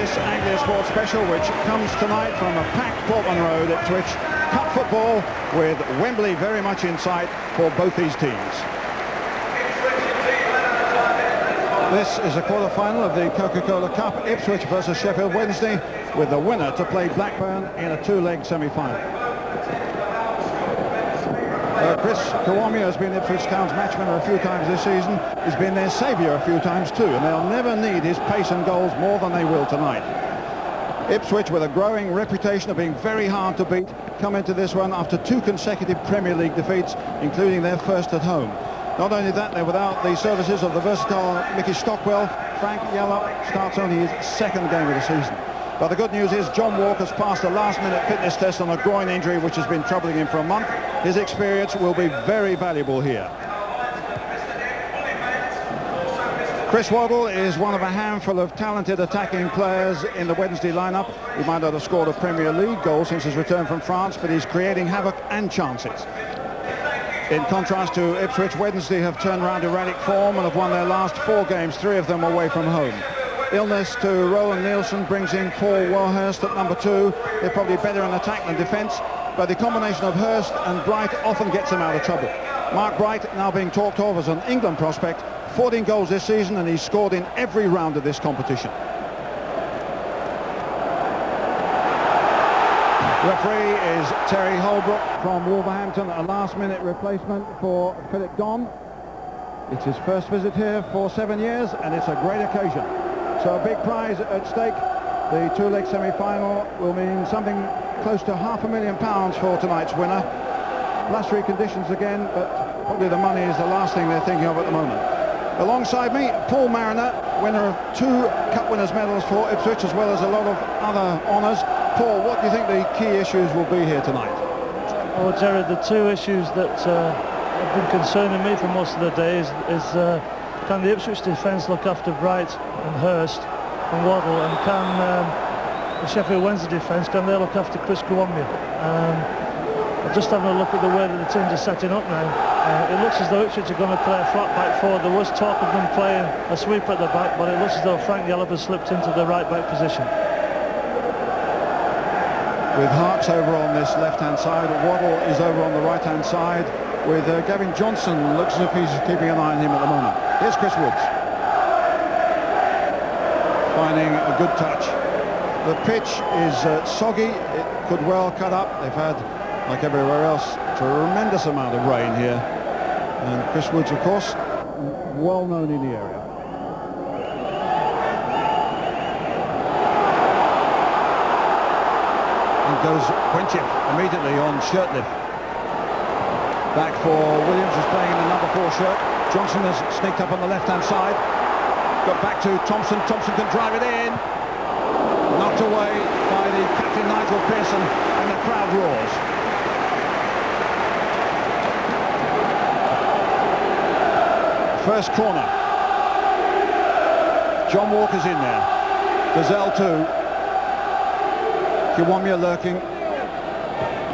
this Anglia Sports Special, which comes tonight from a packed Portman Road, Ipswich. Cup football with Wembley very much in sight for both these teams. This is a quarter-final of the Coca-Cola Cup, Ipswich versus Sheffield Wednesday, with the winner to play Blackburn in a two-leg semi-final. Chris Kiwomya has been Ipswich Town's matchwinner a few times this season. He's been their saviour a few times too, and they'll never need his pace and goals more than they will tonight. Ipswich, with a growing reputation of being very hard to beat, come into this one after 2 consecutive Premier League defeats, including their first at home. Not only that, they're without the services of the versatile Mickey Stockwell. Frank Yallop starts only his 2nd game of the season. But the good news is John Walker's passed the last-minute fitness test on a groin injury which has been troubling him for a month. His experience will be very valuable here. Chris Waddle is one of a handful of talented attacking players in the Wednesday lineup. He might not have scored a Premier League goal since his return from France, but he's creating havoc and chances. In contrast to Ipswich, Wednesday have turned round erratic form and have won their last 4 games, 3 of them away from home. Illness to Roland Nielsen brings in Paul Warhurst at number 2. They're probably better in attack than defence, but the combination of Hurst and Bright often gets them out of trouble. Mark Bright now being talked of as an England prospect, 14 goals this season, and he's scored in every round of this competition. Referee is Terry Holbrook from Wolverhampton, a last-minute replacement for Philip Don. It's his first visit here for 7 years, and it's a great occasion. So a big prize at stake. The two-leg semi-final will mean something close to £500,000 for tonight's winner. Blustery conditions again, but probably the money is the last thing they're thinking of at the moment. Alongside me, Paul Mariner, winner of 2 Cup Winners' medals for Ipswich, as well as a lot of other honours. Paul, what do you think the key issues will be here tonight? Well, Jared, the 2 issues that have been concerning me for most of the day is can the Ipswich defence look after Bright and Hurst and Waddle, and can the Sheffield Wednesday defence, can they look after Chris Kiwomya? Just having a look at the way that the teams are setting up now, it looks as though Ipswich are going to play a flat back 4. There was talk of them playing a sweep at the back, but it looks as though Frank Yallop has slipped into the right back position. With Harks over on this left-hand side, Waddle is over on the right-hand side, with Gavin Johnson, looks as if he's keeping an eye on him at the moment. Here's Chris Woods, finding a good touch. The pitch is soggy, it could well cut up. They've had, like everywhere else, tremendous amount of rain here. And Chris Woods, of course, well known in the area. And goes Guentchev immediately on Shirtliff. Back for Williams, who's playing in the number 4 shirt. Johnson has sneaked up on the left-hand side. Got back to Thompson. Thompson can drive it in. Knocked away by the captain, Nigel Pearson, and the crowd roars. First corner. John Walker's in there. Gazelle too. Kiwomya lurking.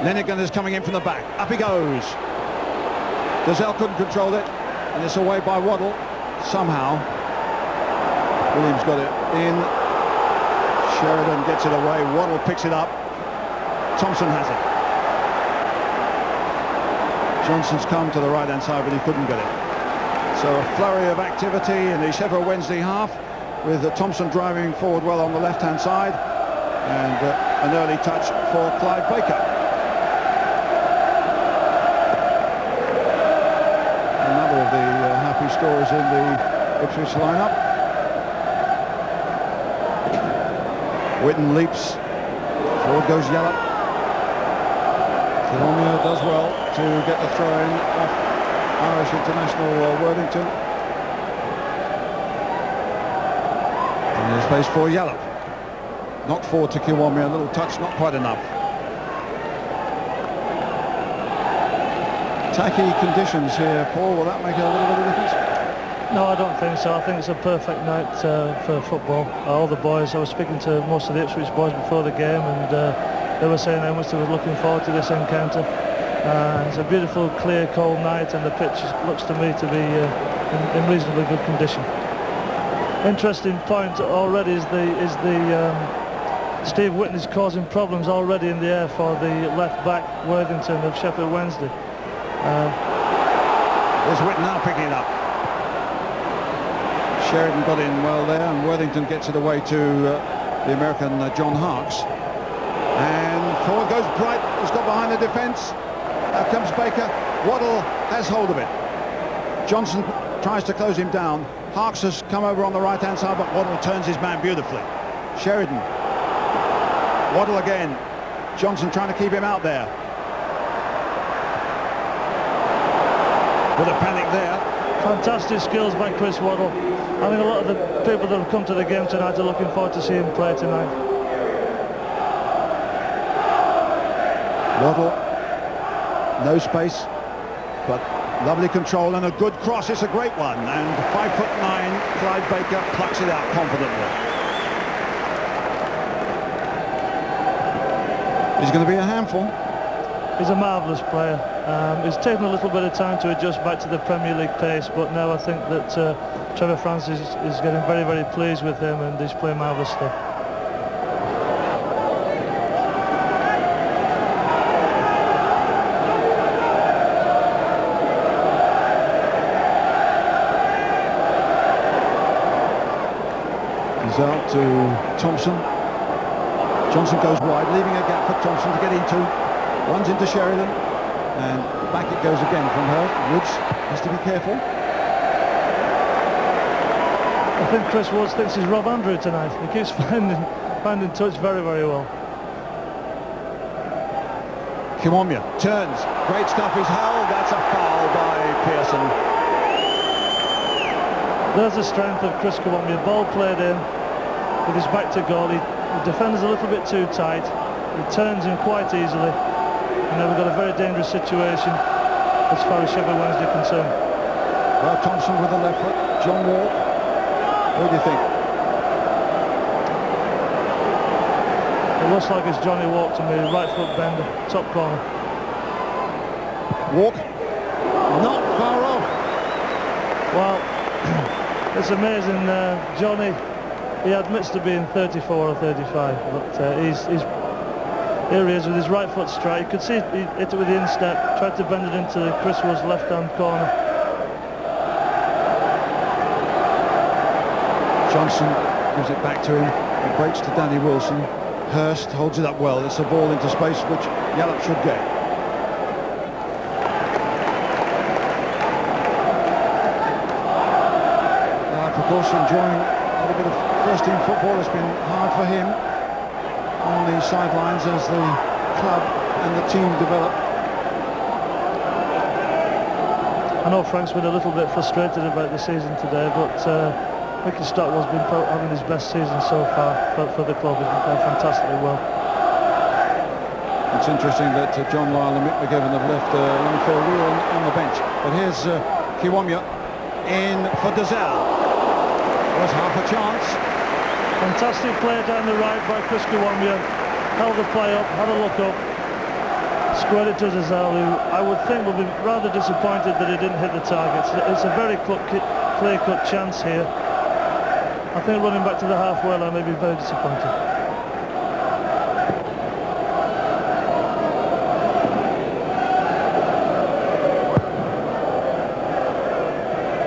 Lenigan is coming in from the back. Up he goes. Gazelle couldn't control it, and it's away by Waddle. Somehow. Williams got it in. Sheridan gets it away. Waddle picks it up. Thompson has it. Johnson's come to the right-hand side, but he couldn't get it. So a flurry of activity in the Sheffield Wednesday half, with Thompson driving forward well on the left-hand side, and an early touch for Clive Baker. Another of the happy stories in the Ipswich lineup. Whitton leaps. Forward goes Yallop. Kiwomya does well to get the throw-in off Irish international Worthington. And there's space for Yallop. Knocked forward to Kiwomya, a little touch, not quite enough. Tacky conditions here, Paul, will that make a little bit of difference? No, I don't think so. I think it's a perfect night for football. All the boys, I was speaking to most of the Ipswich boys before the game, and they were saying how much they were looking forward to this encounter. It's a beautiful, clear, cold night, and the pitch looks to me to be in reasonably good condition. Interesting point already is the Steve Whitton is causing problems already in the air for the left back Worthington of Sheffield Wednesday. There's Whitton now picking it up. Sheridan got in well there, and Worthington gets it away to the American John Harkes. And forward goes Bright, who's got behind the defence. Out comes Baker. Waddle has hold of it. Johnson tries to close him down. Harkes has come over on the right-hand side, but Waddle turns his man beautifully. Sheridan. Waddle again. Johnson trying to keep him out there. With a panic there. Fantastic skills by Chris Waddle. I think a lot of the people that have come to the game tonight are looking forward to see him play tonight. Waddle, no space, but lovely control and a good cross. It's a great one, and 5'9" Clyde Baker plucks it out confidently. He's going to be a handful. He's a marvellous player. It's taken a little bit of time to adjust back to the Premier League pace, but now I think that Trevor Francis is getting very, very pleased with him, and he's playing marvellously. He's out to Thompson. Johnson goes wide, leaving a gap for Thompson to get into. Runs into Sheridan, and back it goes again from her. Woods has to be careful. I think Chris Woods thinks he's Rob Andrew tonight. He keeps finding touch very, very well. Kiwomya turns. Great stuff. He's held. That's a foul by Pearson. There's the strength of Chris Kiwomya. Ball played in with his back to goal. The defender's a little bit too tight. He turns him quite easily. And now we've got a very dangerous situation as far as Sheffield Wednesday are concerned. Well, Thompson with the left foot. John Wall. What do you think? It looks like it's Johnny Walk to me. Right foot bender, top corner. Walk. Not far off. Well, it's amazing. Johnny, he admits to being 34 or 35, but here he is with his right foot strike. You could see he hit it with the instep, tried to bend it into Chris Wood's left-hand corner. Johnson gives it back to him. It breaks to Danny Wilson. Hurst holds it up well. It's a ball into space which Yallop should get. Of course, enjoying a little bit of first-team football. It's been hard for him on the sidelines as the club and the team develop. I know Frank's been a little bit frustrated about the season today, but Mickey Stockwell's been having his best season so far for the club. He's been playing fantastically well. It's interesting that John Lyle and Mick McGivern have left Longfield Wheel on the bench. But here's Kiwomya in for Dazelle. Was half a chance. Fantastic play down the right by Chris Kiwomya. Held the play up, had a look up, squared it to Dazelle, who I would think would be rather disappointed that he didn't hit the target. It's a very clear-cut chance here. I think running back to the halfway line may be very disappointed.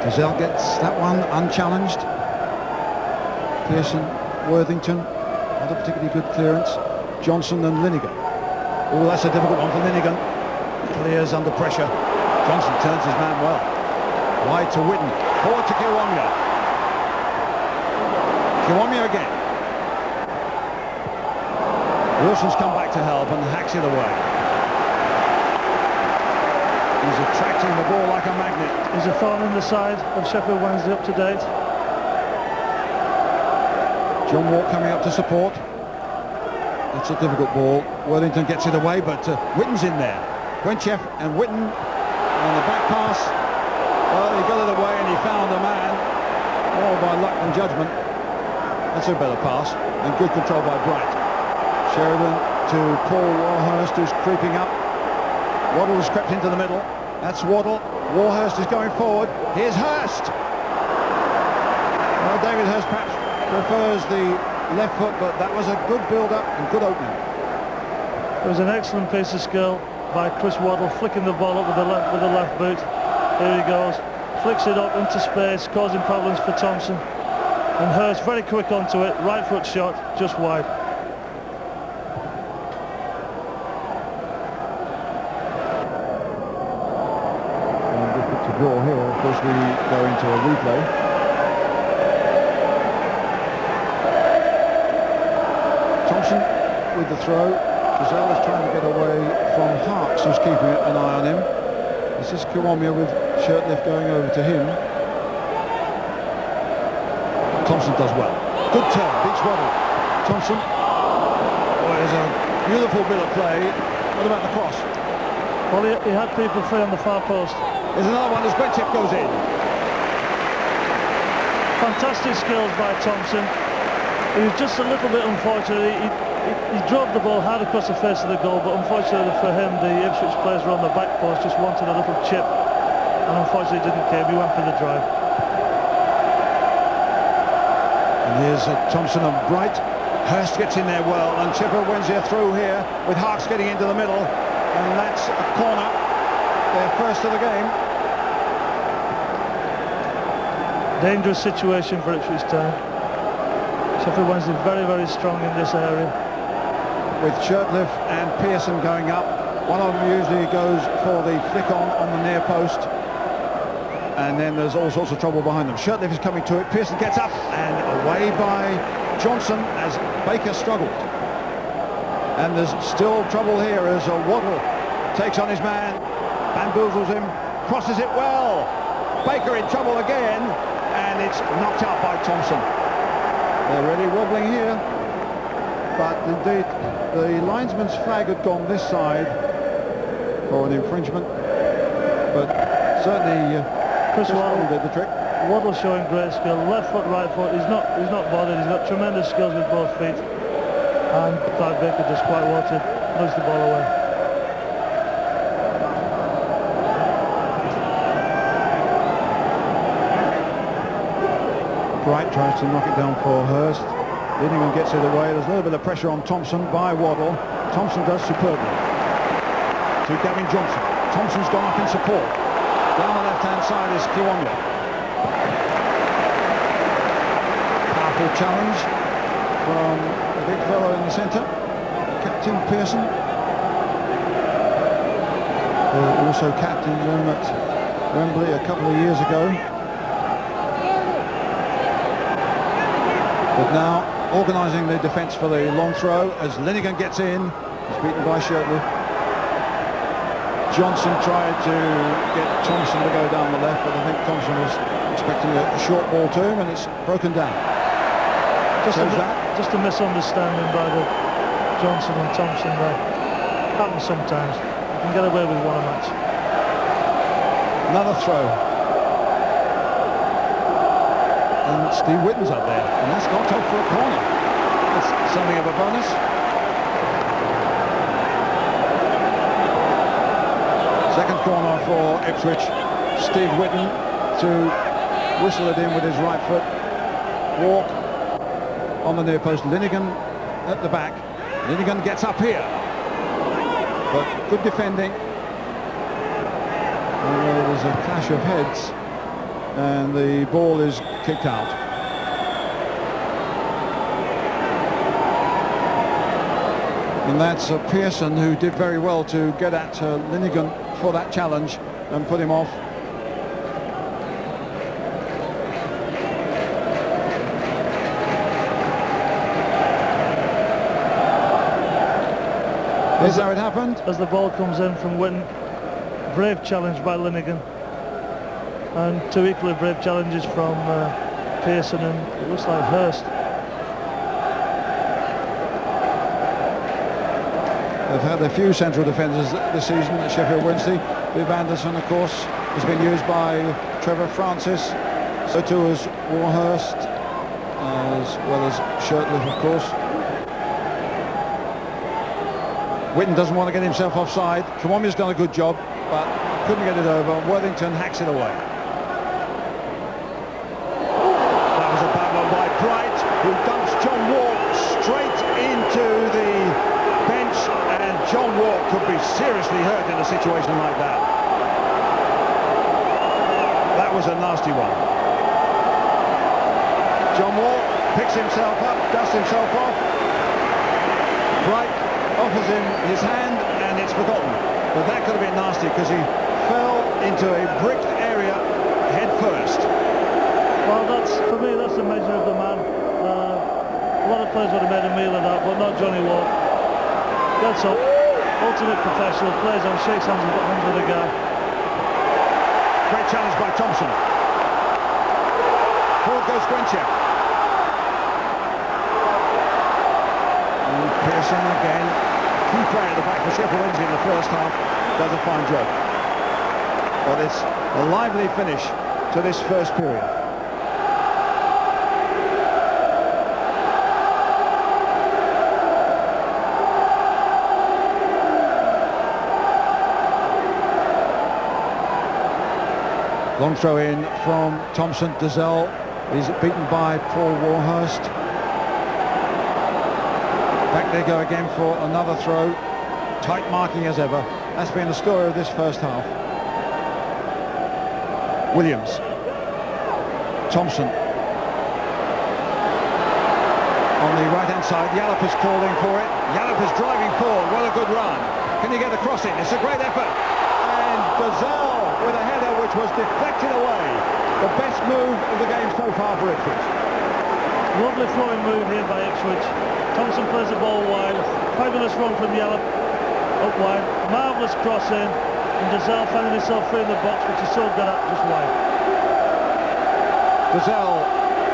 Dazelle gets that one unchallenged. Pearson, Worthington, not a particularly good clearance. Johnson and Linnigan. Oh, that's a difficult one for Linnigan. Clears under pressure. Johnson turns his man well. Wide to Whitton. Forward to Kiwomya. Kiwomya again. Wilson's come back to help and hacks it away. He's attracting the ball like a magnet. He's a thorn in the side of Sheffield Wednesday up to date. John Walk coming up to support. That's a difficult ball. Worthington gets it away, but Whitton's in there. Guentchev and Whitton on the back pass. Well, he got it away and he found a man. All by luck and judgment. That's a better pass. And good control by Bright. Sheridan to Paul Warhurst, who's creeping up. Waddle has crept into the middle. That's Waddle. Warhurst is going forward. Here's Hurst. Well, they David Hurst perhaps prefers the left foot, but that was a good build-up and good opening. It was an excellent piece of skill by Chris Waddle, flicking the ball up with the left boot. Here he goes, flicks it up into space, causing problems for Thompson. And Hurst very quick onto it, right foot shot, just wide. And difficult to draw here. Of course, we go into a replay. Thompson with the throw. Giselle is trying to get away from Harks, who's keeping an eye on him. This is Kiwomya with Shirtliff going over to him. Thompson does well. Good turn, beats Waddle. Thompson. Oh, there's a beautiful bit of play. What about the cross? Well, he had people free on the far post. There's another one as Guentchev goes in. Fantastic skills by Thompson. He was just a little bit unfortunate. He drove the ball hard across the face of the goal, but unfortunately for him, the Ipswich players were on the back post, just wanted a little chip, and unfortunately didn't care. He went for the drive. And here's Thompson and Bright. Hurst gets in there well, and Sheffield Wednesday through here with Harks getting into the middle, and that's a corner. Their first of the game. Dangerous situation for Ipswich Town. Sheffield Wednesday very, very strong in this area. With Shirtliff and Pearson going up. One of them usually goes for the flick on the near post. And then there's all sorts of trouble behind them. Shirtliff is coming to it. Pearson gets up and away by Johnson as Baker struggled. And there's still trouble here as Waddle takes on his man, bamboozles him, crosses it well. Baker in trouble again, and it's knocked out by Thompson. They're really wobbling here, but indeed the linesman's flag had gone this side for an infringement, but certainly Chris Waddle did the trick. Waddle showing great skill, left foot, right foot. He's not bothered. He's got tremendous skills with both feet, and Clive Baker just quite well to nudge the ball away. Bright tries to knock it down for Hurst. Linningham gets it away. There's a little bit of pressure on Thompson by Waddle. Thompson does superbly. To Gavin Johnson. Thompson's gone up in support. Down the left-hand side is Kiwomya. Powerful challenge from the big fellow in the centre, Captain Pearson. Who also captained them at Wembley a couple of years ago. But now organising the defence for the long throw as Linningham gets in. He's beaten by Shirtley. Johnson tried to get Thompson to go down the left, but I think Thompson was expecting a short ball to him, and it's broken down. Just a misunderstanding by the Johnson and Thompson there. Happens sometimes. You can get away with one a match. Another throw. And Steve Whitton's up there, and that's knocked off for a corner. That's something of a bonus. Second corner for Ipswich. Steve Whitton to whistle it in with his right foot. Walk on the near post. Linningham at the back. Linningham gets up here, but good defending. And there's a clash of heads, and the ball is kicked out. And that's Pearson, who did very well to get at Linningham for that challenge and put him off. Is how it happened? As the ball comes in from Whitton, brave challenge by Linningham. And two equally brave challenges from Pearson and it looks like Hurst. They've had a few central defenders this season at Sheffield Wednesday. Viv Anderson, of course, has been used by Trevor Francis. So too has Warhurst, as well as Shirtliff, of course. Whitton doesn't want to get himself offside. Kiwomya's done a good job, but couldn't get it over. Worthington hacks it away. Walk could be seriously hurt in a situation like that. That was a nasty one. John Walk picks himself up, dusts himself off. Bright offers him his hand, and it's forgotten. But that could have been nasty because he fell into a bricked area head first. Well, for me, that's the measure of the man. A lot of players would have made a meal of that, but not Johnny Walk. Gets up, ultimate professional, plays on, shakes hands with the guy. Great challenge by Thompson. Forward goes Guentchev. And Pearson again, key player at the back for Sheffield Wednesday in the first half, does a fine job. But it's a lively finish to this first period. Long throw in from Thompson. Dazelle is beaten by Paul Warhurst. Back they go again for another throw. Tight marking as ever. That's been the story of this first half. Williams. Thompson. On the right-hand side, Yallop is calling for it. Yallop is driving forward. What a good run. Can he get the cross in? It's a great effort. And Dazelle with a header which was deflected away. The best move of the game so far for Ipswich. Lovely flowing move here by Ipswich. Thompson plays the ball wide. Fabulous run from Yallop up wide. Marvellous cross in. And Dazelle finding himself free in the box, which is so good at just wide. Dazelle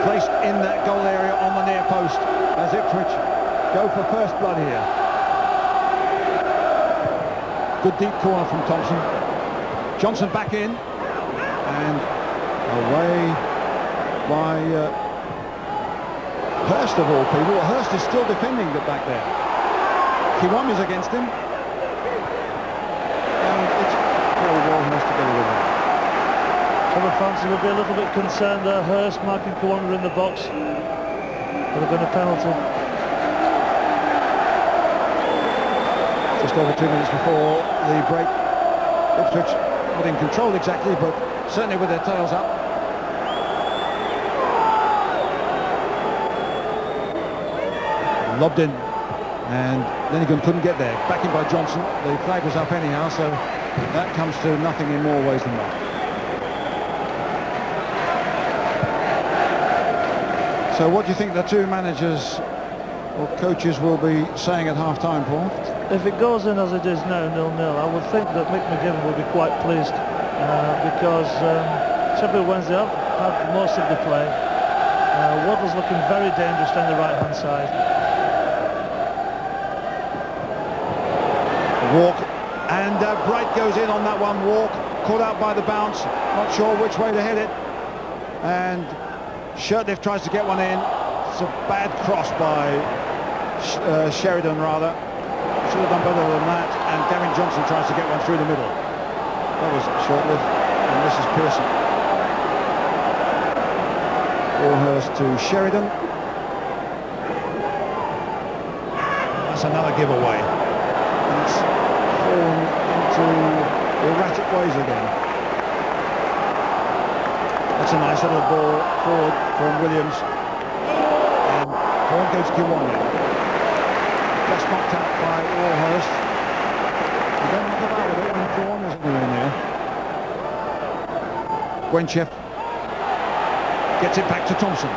placed in that goal area on the near post as Ipswich go for first blood here. Good deep corner from Thompson. Johnson back in, and away by Hurst of all people. Well, Hurst is still defending it back there. Kiwami's against him, and it's Paul Warhurst to get it with him. Some of Francis would be a little bit concerned there. Hurst marking Kiwami in the box. Would have been a penalty. Just over 2 minutes before the break. Ipswich not in control exactly, but certainly with their tails up. Lobbed in, and Lenigan couldn't get there. Back in by Johnson. The flag was up anyhow, so that comes to nothing in more ways than one. So what do you think the two managers or coaches will be saying at half-time, Paul? If it goes in as it is now, 0-0, I would think that Mick McGivern will be quite pleased because Sheffield Wednesday have had most of the play. Waddle's looking very dangerous down the right-hand side. Walk, and Bright goes in on that one. Walk caught out by the bounce, not sure which way to hit it, and Shirtliff tries to get one in. It's a bad cross by Sheridan rather. Should have done better than that, and Gavin Johnson tries to get one through the middle. That was Shortlift, and this is Pearson. Warhurst to Sheridan. That's another giveaway. And it's fallen into erratic ways again. That's a nice little ball forward from Williams. And forward goes Kiwami. Just knocked out by Warhurst. You don't knock about with it when Kiwami's in there. Guentchev gets it back to Thompson.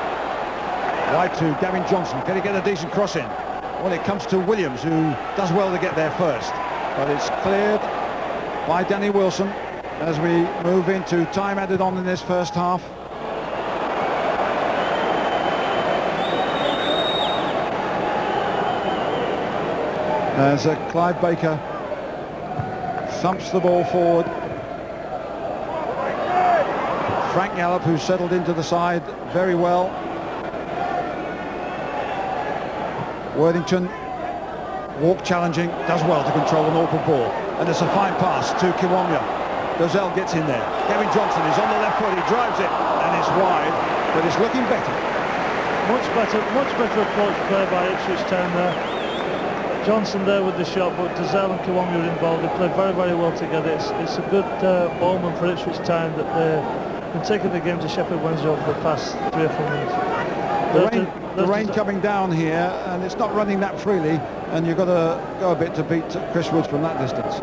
Wide to Gavin Johnson. Can he get a decent cross in? Well, it comes to Williams, who does well to get there first. But it's cleared by Danny Wilson as we move into time added on in this first half. As Clive Baker thumps the ball forward. Frank Yallop, who's settled into the side very well. Worthington, Walk challenging, does well to control an awkward ball. And it's a fine pass to Kiwami. Dazelle gets in there. Gavin Johnson is on the left foot, he drives it, and it's wide, but it's looking better. Much better approach play by Ipswich Town there. Johnson there with the shot, but Dazelle and Kiwami were involved. They played very, very well together. It's a good omen for Ipswich Town that they've been taking the game to Sheffield Wednesday over the past 3 or 4 minutes. The rain coming down here, and it's not running that freely, and you've got to go a bit to beat Chris Woods from that distance.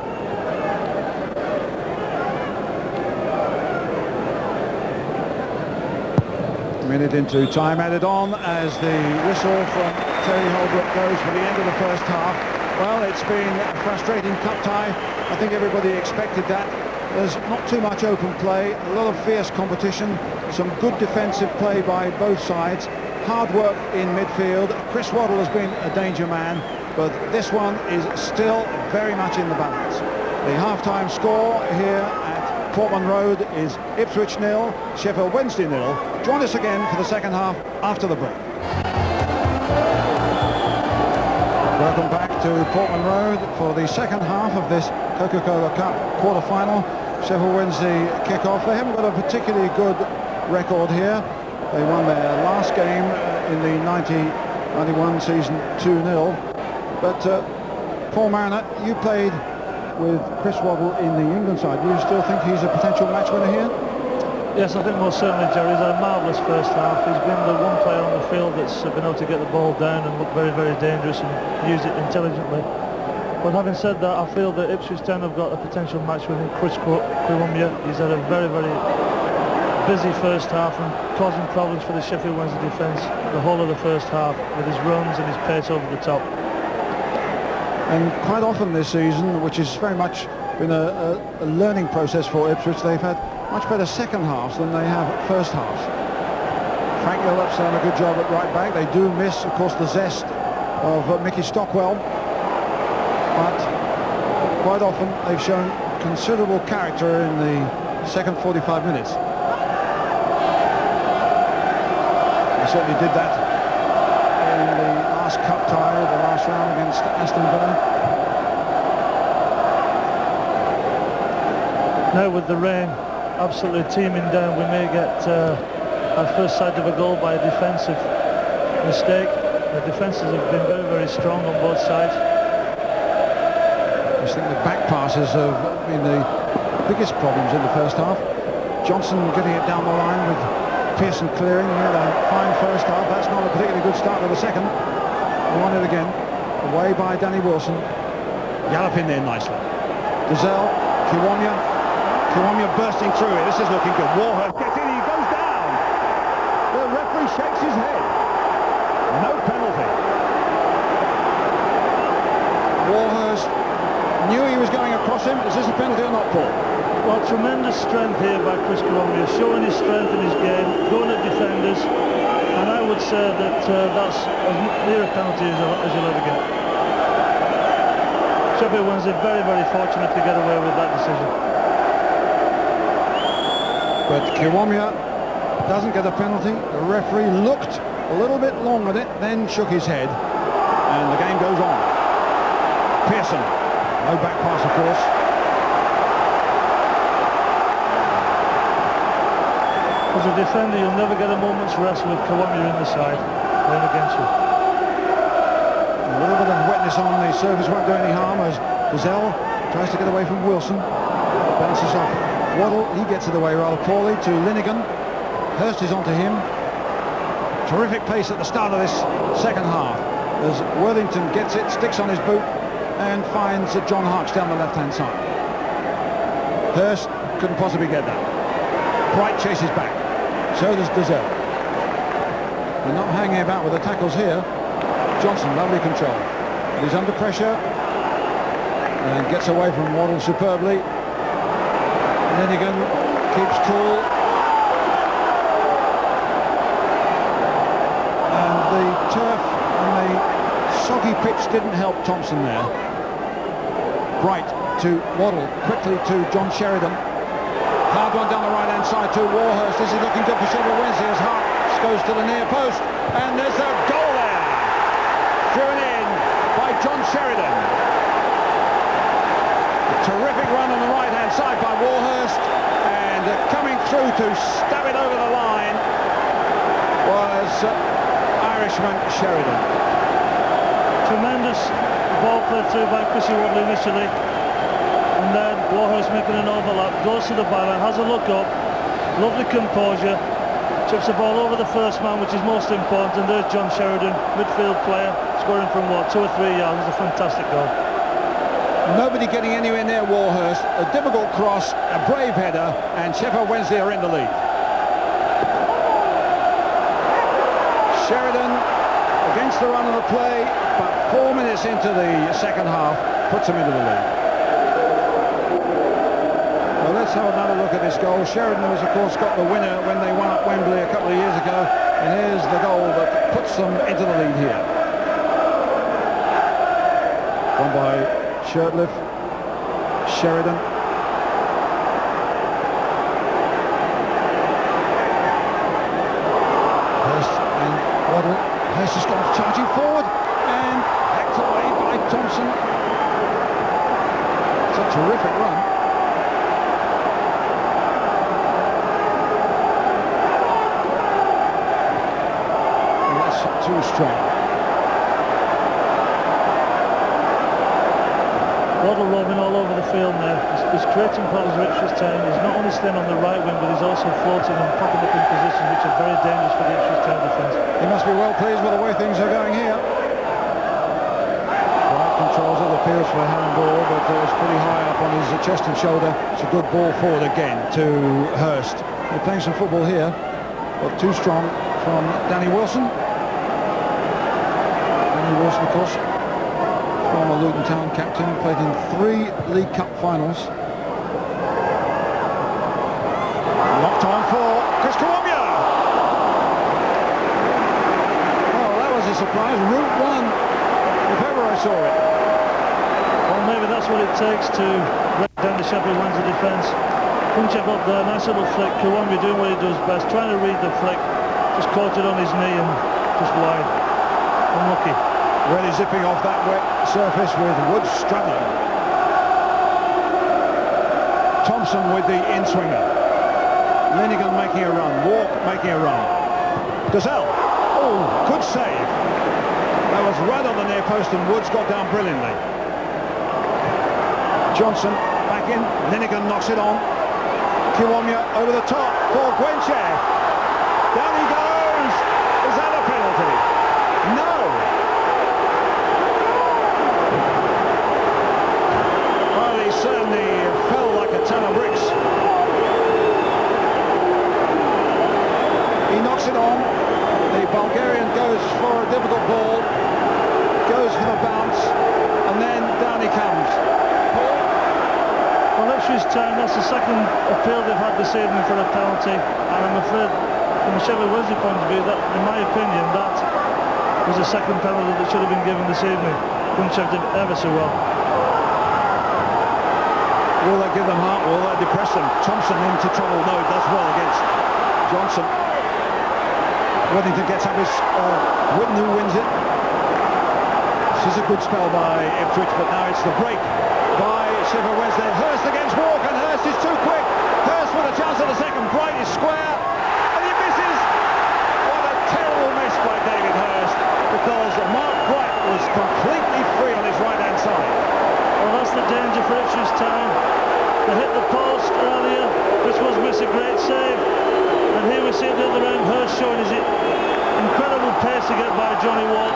Minute into time added on as the whistle from Terry Holbrook goes for the end of the first half. Well, it's been a frustrating cup tie. I think everybody expected that. There's not too much open play, a lot of fierce competition, some good defensive play by both sides, hard work in midfield. Chris Waddle has been a danger man, but this one is still very much in the balance. The half-time score here at Portman Road is Ipswich 0, Sheffield Wednesday 0. Join us again for the second half after the break. Welcome back to Portman Road for the second half of this Coca-Cola Cup quarter-final. Sheffield Wednesday kick-off. They haven't got a particularly good record here. They won their last game in the 90-91 season 2-0. But Paul Mariner, you played with Chris Waddle in the England side. Do you still think he's a potential match winner here? Yes, I think most certainly, Jerry. He's had a marvellous first half. He's been the one player on the field that's been able to get the ball down and look very, very dangerous and use it intelligently. But having said that, I feel that Ipswich Town have got a potential match winner, Chris Kiwami. He's had a very, very busy first half and causing problems for the Sheffield Wednesday defence the whole of the first half with his runs and his pace over the top. And quite often this season, which has very much been a learning process for Ipswich, they've had much better second halves than they have first halves. Frank Gillup's done a good job at right back. They do miss, of course, the zest of Mickey Stockwell, but quite often they've shown considerable character in the second 45 minutes. They certainly did that in the last cup tie, the last round against Aston Villa. Now with the rain absolutely teeming down, we may get our first sight of a goal by a defensive mistake. The defences have been very, very strong on both sides. I think the back passes have been the biggest problems in the first half. Johnson getting it down the line with Pearson clearing. He had a fine first half. That's not a particularly good start to the second. They won it again. Away by Danny Wilson. Gallop in there nicely. Dazelle, Kiwami bursting through it. This is looking good. Warhurst gets in, he goes down. The referee shakes his head. No penalty. Warhurst knew he was going across him. Is this a penalty or not, Paul? Well, tremendous strength here by Chris Kiwami, showing his strength in his game, going at defenders, and I would say that that's as near a penalty as you'll ever get. Sheffield Wednesday very, very fortunate to get away with that decision. But Kiwami doesn't get a penalty. The referee looked a little bit long at it, then shook his head, and the game goes on. Pearson, no back pass, of course. As a defender, you'll never get a moment's rest with Kiwami in the side, playing against you. A little bit of wetness on the surface won't do any harm as Dazelle tries to get away from Wilson. Bounces off Waddle, he gets it away rather poorly to Linnigan. Hurst is onto him. Terrific pace at the start of this second half as Worthington gets it, sticks on his boot and finds John Harks down the left-hand side. Hurst couldn't possibly get that. Bright chases back. So does Dazelle. They're not hanging about with the tackles here. Johnson, lovely control. But he's under pressure and gets away from Waddle superbly. Linnigan keeps cool. And the turf and the soggy pitch didn't help Thompson there. Bright to Waddle, quickly to John Sheridan. Hard one down the right-hand side to Warhurst. This is looking good for Sheffield Wednesday as Harks goes to the near post. And there's a goal there. Driven in by John Sheridan. A terrific run on the right-hand side by Warhurst. And coming through to stab it over the line was Irishman Sheridan. Tremendous ball played through by Chrissy Waddle initially, and then Warhurst making an overlap, goes to the byline, has a look up, lovely composure, chips the ball over the first man, which is most important, and there's John Sheridan, midfield player, scoring from what, 2 or 3 yards. It's a fantastic goal. Nobody getting anywhere near Warhurst. A difficult cross, a brave header, and Sheffield Wednesday are in the lead. Sheridan against the run of the play, but 4 minutes into the second half puts him into the lead. Well, let's have another look at this goal. Sheridan has, of course, got the winner when they won at Wembley a couple of years ago, and here's the goal that puts them into the lead here. Won by Shirtliff, Sheridan. Hurst and Waddle. Hurst has gone charging forward and hacked away by Thompson. It's a terrific run. And that's too strong. Waddle roaming all over the field now. He's creating problems for Ipswich Town. He's not only staying on the right wing, but he's also floating and popping up in positions which are very dangerous for the Ipswich Town defence. He must be well pleased with the way things are going here. Right, controls it, appeals for a handball, but it was pretty high up on his chest and shoulder. It's a good ball forward again to Hurst. They're playing some football here, but too strong from Danny Wilson. Danny Wilson, of course, former Luton Town captain, played in 3 League Cup finals. Locked on for Chris Kawamia. Oh, that was a surprise. Route 1, if ever I saw it. Well, maybe that's what it takes to break down the Sheffield Wednesday defence. Guentchev up there, nice little flick. Kawamia doing what he does best, trying to read the flick. Just caught it on his knee and just wide. Unlucky. Really zipping off that wet surface with Woods struggling. Thompson with the in-swinger. Linigan making a run. Walk making a run. Gazelle. Oh, good save. That was right on the near post and Woods got down brilliantly. Johnson back in. Linigan knocks it on. Kiwamia over the top for Guentchev. Down he goes. Is that a penalty? No. Certainly fell like a ton of bricks. He knocks it on. The Bulgarian goes for a difficult ball, goes for the bounce, and then down he comes. Well, Ipswich Town, that's the second appeal they've had this evening for a penalty, and I'm afraid from the Sheffield Wednesday point of view, that, in my opinion, that was the second penalty that should have been given this evening. Guentchev did ever so well. Will that give them heart? Will that depress them? Thompson into trouble. No, it does well against Johnson. Worthington gets up his Whitton, who wins it. This is a good spell by Ipswich, but now it's the break by Sheffield Wednesday. Hurst against Walk, and Hurst is too quick. Hurst with a chance at the second. Bright is square, and he misses. What a terrible miss by David Hurst, because Mark Bright was completely free on his right-hand side. Well, that's the danger for Ipswich Town. They hit the post earlier. This was miss a great save. And here we see at the other end, Hurst showing his incredible pace to get by Johnny Walk.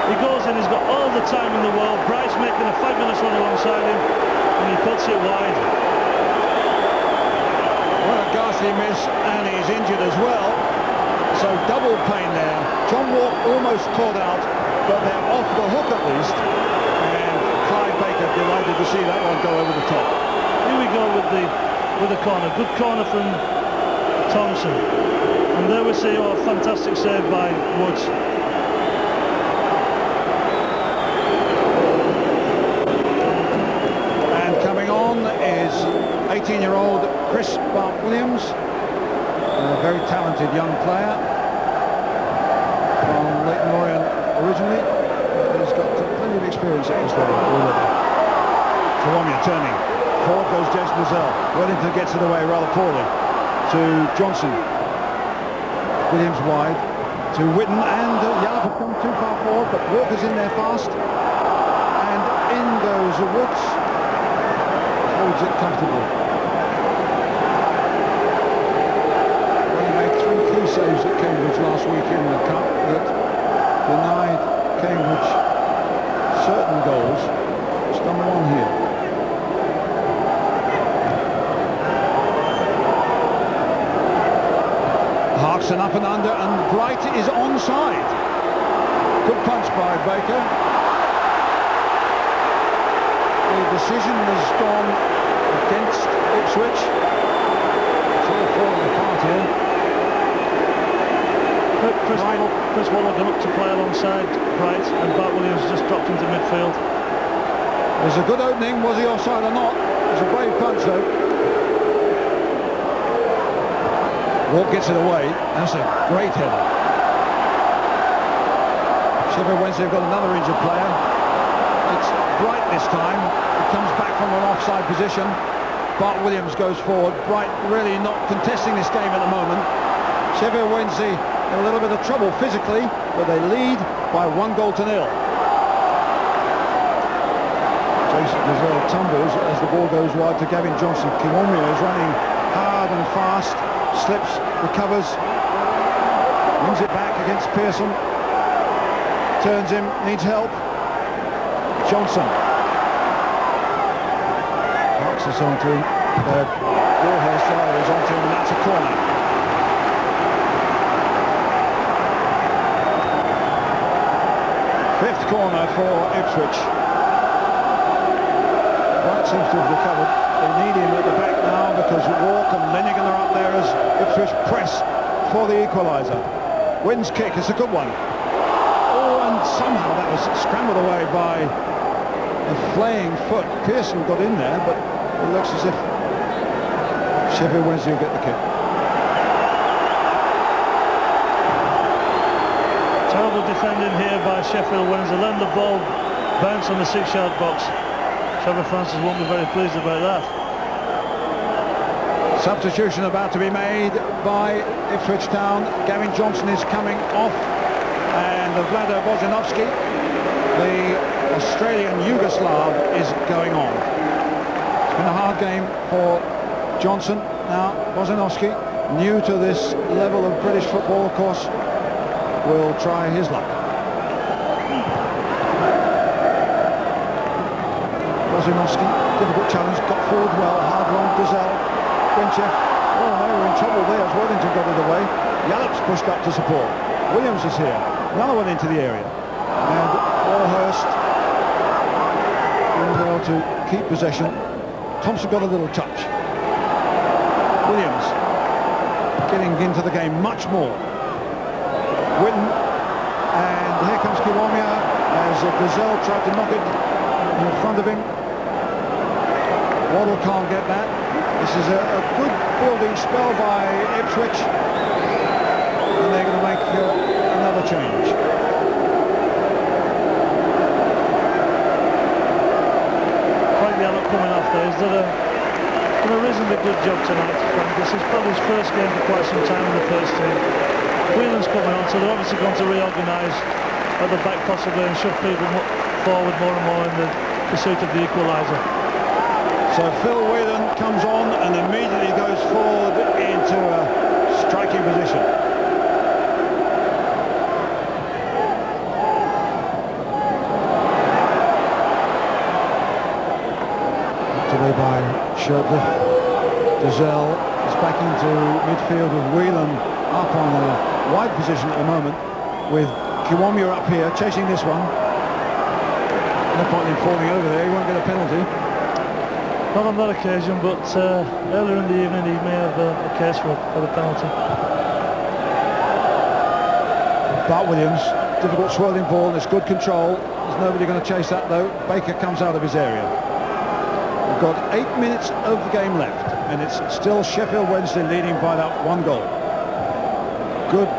He goes in, he's got all the time in the world. Bryce making a fabulous run alongside him, and he puts it wide. What a ghastly miss, and he's injured as well. So double pain there. John Walk almost caught out, but they're off the hook at least. Delighted to see that one go over the top. Here we go with the corner. Good corner from Thompson. And there we see a fantastic save by Woods. And coming on is 18-year-old Chris Williams, a very talented young player from Leighton Orient originally. He's got plenty of experience at this level already. Kawamia turning. Forward goes Jess Mazel. Worthington gets it away rather poorly to Johnson. Williams wide to Whitton, and Yallop has come too far forward, but Walker's in there fast. And in goes Woods. Holds it comfortably. Well, he made 3 key saves at Cambridge last week in the Cup that denied Cambridge certain goals. It's number 1 here. Harkson up and under, and Bright is onside. Good punch by Baker. The decision has gone against Ipswich. It's all falling apart here. Chris Waddle got up to play alongside Bright, and Bart Williams just dropped into midfield. It was a good opening. Was he offside or not? It was a brave punch though. Walk gets it away. That's a great header. Sheffield Wednesday have got another injured player. It's Bright this time. He comes back from an offside position. Bart Williams goes forward. Bright really not contesting this game at the moment. Sheffield Wednesday in a little bit of trouble physically, but they lead by 1-0. Jason Gazelle tumbles as the ball goes wide to Gavin Johnson. Kiwomia is running hard and fast, slips, recovers, wins it back against Pearson, turns him, needs help. Johnson parks us onto him. Warhurst driver is onto him, and that's a corner. Fifth corner for Ipswich. White seems to have recovered. They need him at the back now because Walk and Linnigan are up there as Ipswich press for the equaliser. Wynn's kick is a good one. Oh, and somehow that was scrambled away by a flaying foot. Pearson got in there, but it looks as if Sheffield Wednesday will get the kick. Terrible defending here by Sheffield Wednesday. Let the ball bounce on the 6-yard box. Trevor Francis won't be very pleased about that. Substitution about to be made by Ipswich Town. Gavin Johnson is coming off, and Vlado Bozinovski, the Australian Yugoslav, is going on. It's been a hard game for Johnson. Now Bozinovski, new to this level of British football, of course, will try his luck. Bozinovski, difficult challenge, got forward well, hard one, Gazelle, Guentchev. Oh, they were in trouble there as Worthington got it away. Yallop's pushed up to support. Williams is here, another one into the area. And Warhurst doing well to keep possession. Thompson got a little touch. Williams getting into the game much more. Whitton, and here comes Kiwomia as Gazelle tried to knock it in front of him. Waddle can't get that. This is a good building spell by Ipswich, and they're going to make another change. Quite the outlook coming off there. He's done a reasonably good job tonight. This is probably his first game for quite some time in the first team. Whelan's coming on, so they're obviously going to reorganise at the back possibly and shove people forward more and more in the pursuit of the equaliser. So Phil Whelan comes on and immediately goes forward into a striking position. Today by Shurtleff. Gazelle is back into midfield with Whelan up on a wide position at the moment, with Kiwomia up here chasing this one. No point in falling over there, he won't get a penalty. Not on that occasion, but earlier in the evening he may have a case for the penalty. Bart Williams, difficult swirling ball, and it's good control. There's nobody going to chase that though. Baker comes out of his area. We've got 8 minutes of the game left, and it's still Sheffield Wednesday leading by that 1 goal. Good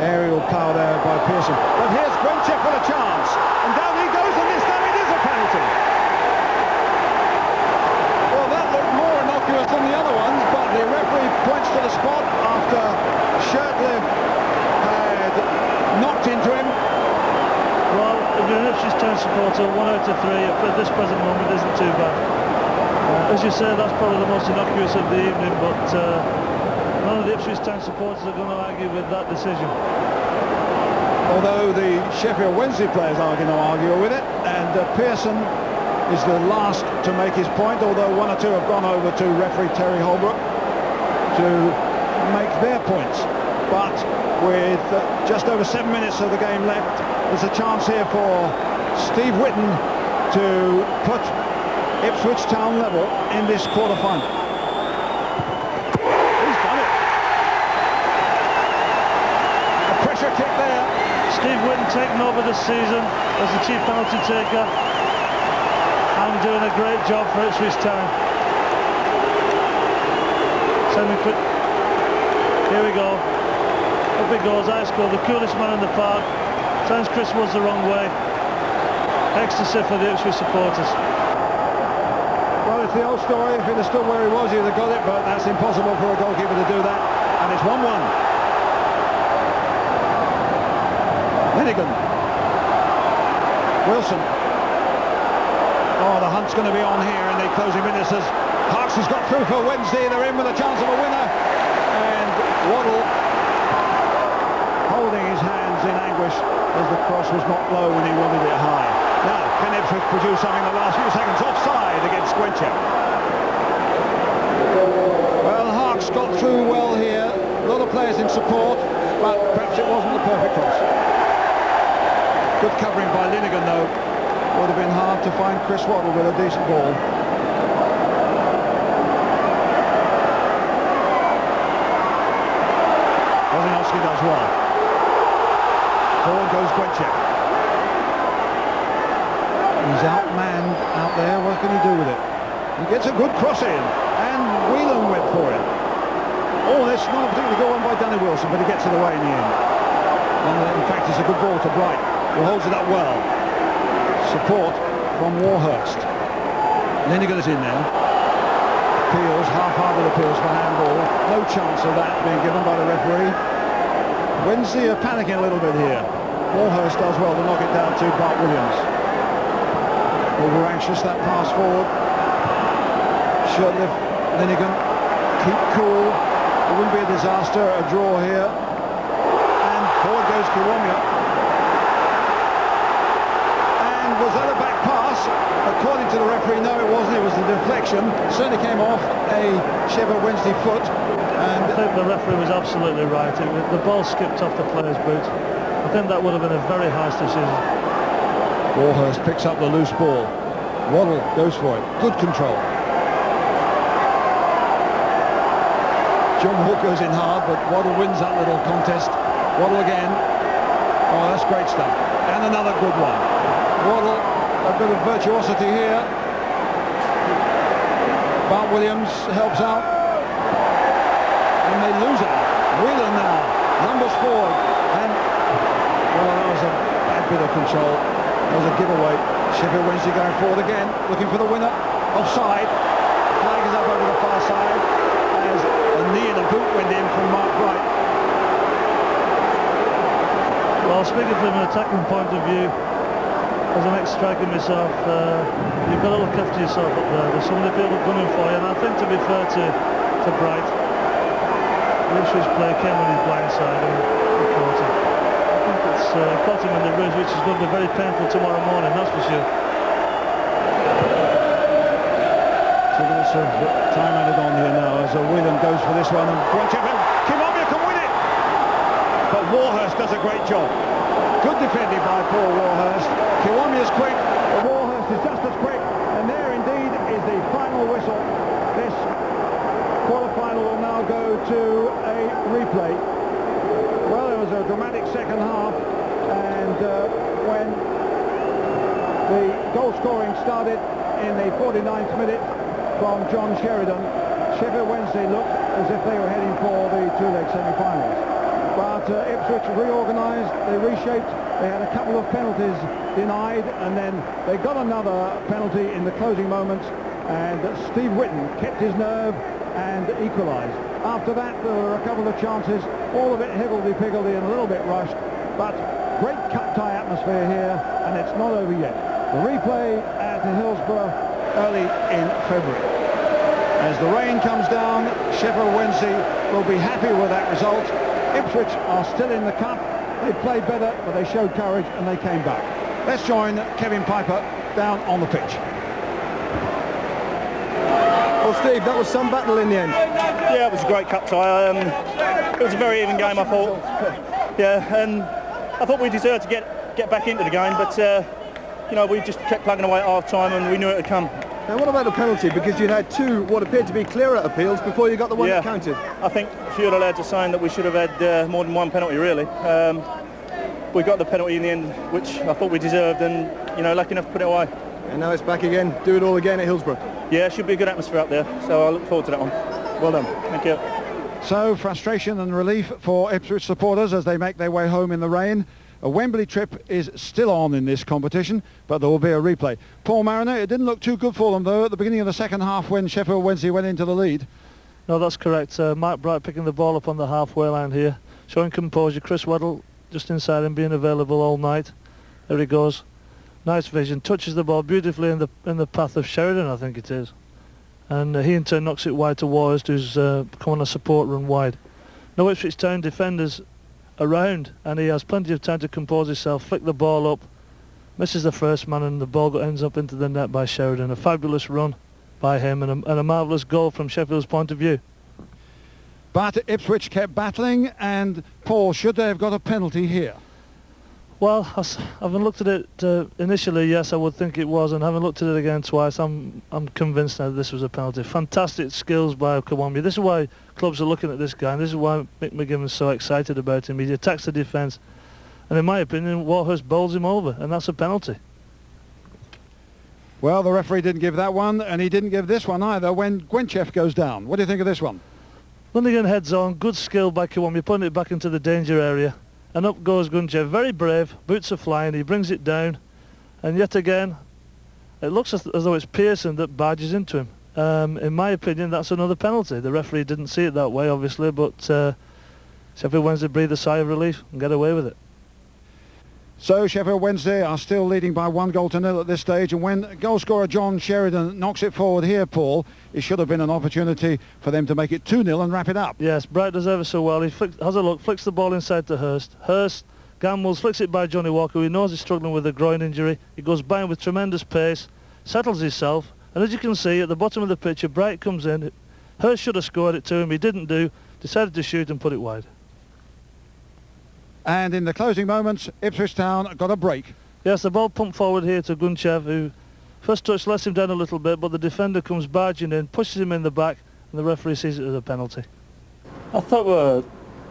aerial power there by Pearson. But here's Guentchev with a chance, and down he goes, and this time it is a penalty. Well, that looked more innocuous than the other ones, but the referee points to the spot after Shurtleff had knocked into him. Well, it If you're an Ipswich Town supporter, 1 out of 3 at this present moment isn't too bad. As you say, that's probably the most innocuous of the evening, but none of the Ipswich Town supporters are going to argue with that decision. Although the Sheffield Wednesday players are going to argue with it, and Pearson is the last to make his point, although 1 or 2 have gone over to referee Terry Holbrook to make their points. But with just over 7 minutes of the game left, there's a chance here for Steve Whitton to put Ipswich Town level in this quarter-final. He's done it. A pressure kick there. Steve Whitton taking over this season as the chief penalty taker and doing a great job for Ipswich Town. Here we go. Up he goes, high score, the coolest man in the park. Turns Chris Woods the wrong way. Ecstasy for the Ipswich supporters. Well, it's the old story. If he'd have stood where he was, he'd have got it, but that's impossible for a goalkeeper to do that. And it's 1-1. Linnigan. Wilson. Oh, the hunt's going to be on here in the closing minutes as Harks has got through for Wednesday. They're in with a chance of a winner. And Waddle holding his hands in anguish as the cross was not low when he wanted it high. Now, can Ipswich produce something in the last few seconds? Offside against Guentchev. Well, Harks got through well here. A lot of players in support, but perhaps it wasn't the perfect cross. Good covering by Linnigan, though. Would have been hard to find Chris Waddle with a decent ball. Wozinowski does well. Forward goes Guentchev. He's outmanned out there. What can he do with it? He gets a good cross in, and Whelan went for it. Oh, that's not a particularly good one by Danny Wilson, but he gets it away in the end. And in fact, it's a good ball to Bright, who holds it up well. Support from Warhurst. Linnigan is in there. Appeals, half-hearted appeals for handball. No chance of that being given by the referee. Wednesday are panicking a little bit here. Warhurst does well to knock it down to Bart Williams. Over anxious, that pass forward. Shirtlift, Linnigan, keep cool. It wouldn't be a disaster, a draw here. And forward goes Kiwomya. And was that a back pass? According to the referee, no, it wasn't. It was the deflection. It certainly came off a Sheffield Wednesday foot. And I think the referee was absolutely right. The ball skipped off the player's boot. I think that would have been a very harsh decision. Warhurst picks up the loose ball. Waddle goes for it. Good control. John Hook goes in hard, but Waddle wins that little contest. Waddle again. Oh, that's great stuff. And another good one. Waddle, a bit of virtuosity here. Bart Williams helps out. And they lose it. Whelan now. Numbers forward. And, well, that was a bad bit of control. That was a giveaway. Sheffield Wednesday going forward again, looking for the winner. Offside. Flag is up over the far side as a knee and a boot went in from Mark Bright. Well, speaking from an attacking point of view, as an ex-striker myself, you've got to look after yourself up there. There's so many people gunning for you, and I think, to be fair to Bright, the Ipswich player came on his blind side and he caught him. I think it's caught him in the ribs, which is going to be very painful tomorrow morning, that's for sure. 2 minutes of time added on here now as Whelan goes for this one, and Guentchev, Kiwomya can win it! But Warhurst does a great job. Good defending by Paul Warhurst. Kiwomya's quick, but Warhurst is just as quick, and there indeed is the final whistle. This quarter-final will now go to a replay. Well, it was a dramatic second half, and when the goal scoring started in the 49th minute from John Sheridan, Sheffield Wednesday looked as if they were heading for the two-leg semi-finals. But Ipswich reorganised, they reshaped, they had a couple of penalties denied, and then they got another penalty in the closing moments, and Steve Whitton kept his nerve and equalised. After that, there were a couple of chances, all a bit higgledy-piggledy and a little bit rushed, but great cut-tie atmosphere. atmosphere here, and it's not over yet. The replay at Hillsborough early in February. As the rain comes down, Sheffield Wednesday will be happy with that result. Ipswich are still in the cup. They played better, but they showed courage and they came back. Let's join Kevin Piper down on the pitch. Well, Steve, that was some battle in the end. Yeah, it was a great cup tie. It was a very even game, I thought. Yeah, and I thought we deserved to get back into the game, but you know, we just kept plugging away at half-time and we knew it would come. Now, what about the penalty? Because you had two what appeared to be clearer appeals before you got the one Yeah, that counted. I think a few of the lads are saying that we should have had more than one penalty, really. We got the penalty in the end, which I thought we deserved, and you know, lucky enough to put it away. And now it's back again. Do it all again at Hillsborough. Yeah, it should be a good atmosphere up there, so I look forward to that one. Well done. Thank you. So, frustration and relief for Ipswich supporters as they make their way home in the rain. A Wembley trip is still on in this competition, but there will be a replay. Paul Mariner, it didn't look too good for them, though, at the beginning of the second half when Sheffield Wednesday went into the lead. No, that's correct. Mike Bright picking the ball up on the halfway line here, showing composure. Chris Waddle just inside him, being available all night. There he goes. Nice vision. Touches the ball beautifully in the path of Sheridan, I think it is. And he in turn knocks it wide to Warhurst, who's come on a support run wide. No Ipswich Town defenders around, and he has plenty of time to compose himself, flick the ball up, misses the first man, and the ball ends up into the net by Sheridan. A fabulous run by him, and a marvellous goal from Sheffield's point of view. But Ipswich kept battling, and Paul, should they have got a penalty here? Well, having looked at it initially, yes, I would think it was, and having looked at it again twice, I'm convinced now that this was a penalty. Fantastic skills by Kiwombi. This is why clubs are looking at this guy, and this is why Mick McGivern's so excited about him. He attacks the defence, and in my opinion, Warhurst bowls him over, and that's a penalty. Well, the referee didn't give that one, and he didn't give this one either when Guentchev goes down. What do you think of this one? Lundigan heads on, good skill by Kiwombi, putting it back into the danger area. And up goes Guentchev, very brave, boots are flying, he brings it down, and yet again, it looks as though it's Pearson that barges into him. In my opinion, that's another penalty. The referee didn't see it that way, obviously, but Sheffield Wednesday breathe a sigh of relief and get away with it. So Sheffield Wednesday are still leading by 1-0 at this stage, and when goalscorer John Sheridan knocks it forward here, Paul, it should have been an opportunity for them to make it 2-0 and wrap it up. Yes, Bright does ever so well. He has a look, flicks the ball inside to Hurst. Hurst gambles, flicks it by Johnny Walker, who he knows he's struggling with a groin injury. He goes by him with tremendous pace, settles himself, and as you can see at the bottom of the picture, Bright comes in. Hurst should have scored it to him, he didn't do, decided to shoot and put it wide. And in the closing moments, Ipswich Town got a break. Yes, the ball pumped forward here to Guentchev, who first touch lets him down a little bit, but the defender comes barging in, pushes him in the back, and the referee sees it as a penalty. I thought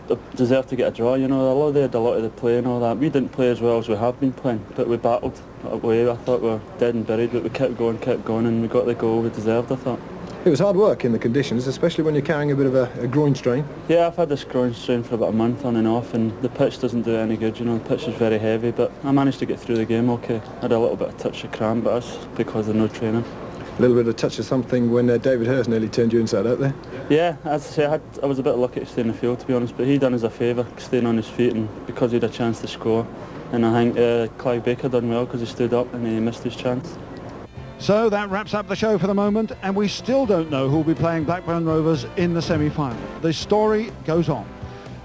we deserved to get a draw, you know. Although they had a lot of the play and all that, we didn't play as well as we have been playing, but we battled away. I thought we were dead and buried, but we kept going, and we got the goal we deserved, I thought. It was hard work in the conditions, especially when you're carrying a bit of a groin strain. Yeah, I've had this groin strain for about a month on and off, and the pitch doesn't do it any good, you know. The pitch is very heavy, but I managed to get through the game okay. I had a little bit of touch of cramp, but that's because of no training. A little bit of touch of something when David Hurst nearly turned you inside out there. Yeah, as I say, I was a bit lucky to stay in the field, to be honest, but he done us a favour, staying on his feet, and because he had a chance to score. And I think Clive Baker done well because he stood up and he missed his chance. So that wraps up the show for the moment, and we still don't know who will be playing Blackburn Rovers in the semi-final. The story goes on.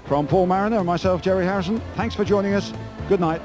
From Paul Mariner and myself, Jerry Harrison, thanks for joining us. Good night.